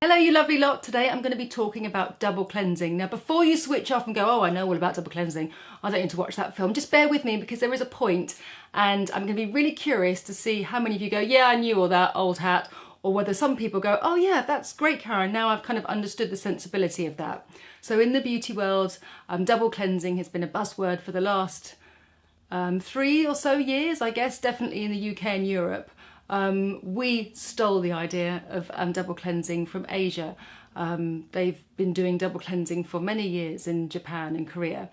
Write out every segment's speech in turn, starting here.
Hello you lovely lot, today I'm going to be talking about double cleansing. Now before you switch off and go, oh I know all about double cleansing, I don't need to watch that film, just bear with me because there is a point and I'm going to be really curious to see how many of you go, yeah I knew all that, old hat, or whether some people go, oh yeah that's great Karen, now I've kind of understood the sensibility of that. So in the beauty world, double cleansing has been a buzzword for the last 3 or so years, I guess, definitely in the UK and Europe. We stole the idea of double cleansing from Asia. They've been doing double cleansing for many years in Japan and Korea.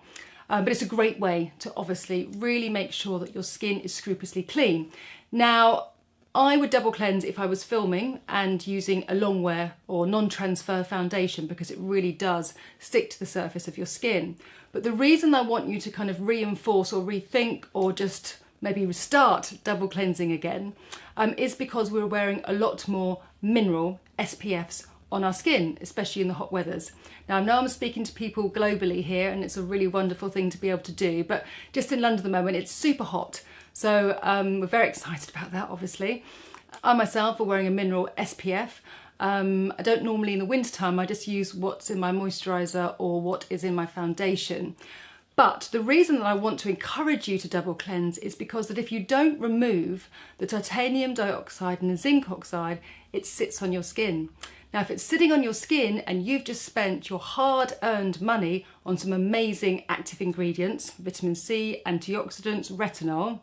But it's a great way to obviously really make sure that your skin is scrupulously clean. Now, I would double cleanse if I was filming and using a long wear or non-transfer foundation because it really does stick to the surface of your skin. But the reason I want you to kind of reinforce or rethink or just maybe restart double cleansing again is because we're wearing a lot more mineral SPFs on our skin, especially in the hot weathers. Now I know I'm speaking to people globally here and it's a really wonderful thing to be able to do, but just in London at the moment it's super hot. So we're very excited about that obviously. I myself are wearing a mineral SPF. I don't normally in the winter time, I just use what's in my moisturiser or what is in my foundation. But the reason that I want to encourage you to double cleanse is because that if you don't remove the titanium dioxide and the zinc oxide, it sits on your skin. Now, if it's sitting on your skin and you've just spent your hard-earned money on some amazing active ingredients, vitamin C, antioxidants, retinol,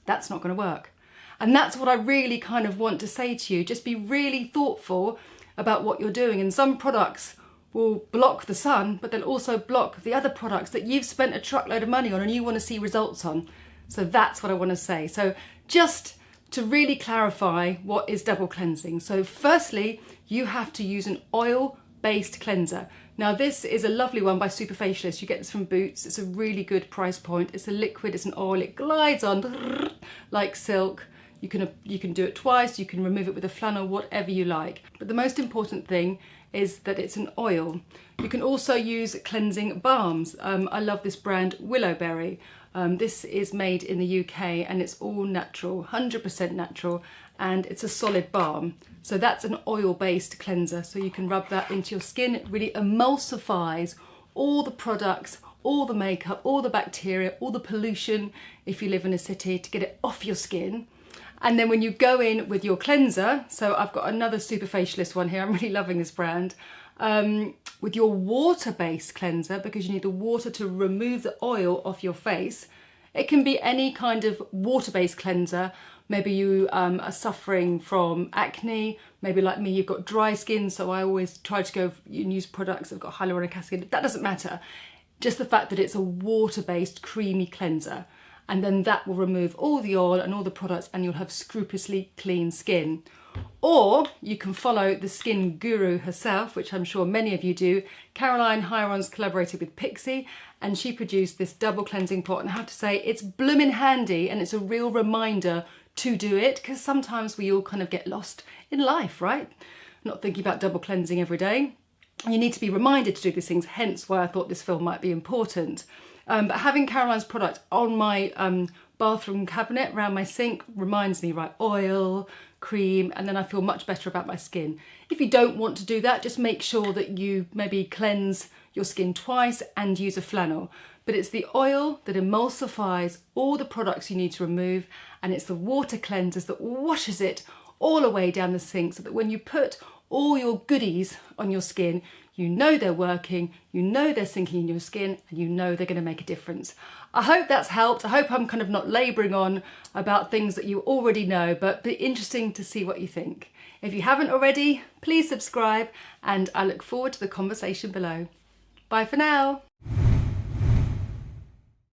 that's not going to work. And that's what I really kind of want to say to you. Just be really thoughtful about what you're doing. And some products will block the sun, but they'll also block the other products that you've spent a truckload of money on and you want to see results on. So that's what I want to say. So just to really clarify what is double cleansing. So firstly, you have to use an oil-based cleanser. Now this is a lovely one by Superfacialist. You get this from Boots. It's a really good price point. It's a liquid, it's an oil, it glides on like silk. You can do it twice, you can remove it with a flannel, whatever you like. But the most important thing is that it's an oil. You can also use cleansing balms. I love this brand Willowberry. This is made in the UK and it's all natural, 100% natural, and it's a solid balm. So that's an oil-based cleanser. So you can rub that into your skin. It really emulsifies all the products, all the makeup, all the bacteria, all the pollution, if you live in a city, to get it off your skin. And then when you go in with your cleanser, so I've got another Superfacialist one here, I'm really loving this brand, with your water-based cleanser, because you need the water to remove the oil off your face. It can be any kind of water-based cleanser. Maybe you are suffering from acne, maybe like me you've got dry skin, so I always try to go and use products that have got hyaluronic acid. That doesn't matter, just the fact that it's a water-based creamy cleanser. And then that will remove all the oil and all the products and you'll have scrupulously clean skin. Or you can follow the skin guru herself, which I'm sure many of you do. Caroline Hyron's collaborated with Pixie and she produced this double cleansing pot, and I have to say it's bloomin' handy and it's a real reminder to do it because sometimes we all kind of get lost in life, right? Not thinking about double cleansing every day. You need to be reminded to do these things, hence why I thought this film might be important. But having Caroline's product on my bathroom cabinet around my sink reminds me, right, oil, cream, and then I feel much better about my skin. If you don't want to do that, just make sure that you maybe cleanse your skin twice and use a flannel. But it's the oil that emulsifies all the products you need to remove, and it's the water cleansers that washes it all the way down the sink so that when you put all your goodies on your skin, you know they're working, you know they're sinking in your skin, and you know they're going to make a difference. I hope that's helped. I hope I'm kind of not labouring on about things that you already know, but be interesting to see what you think. If you haven't already, please subscribe, and I look forward to the conversation below. Bye for now.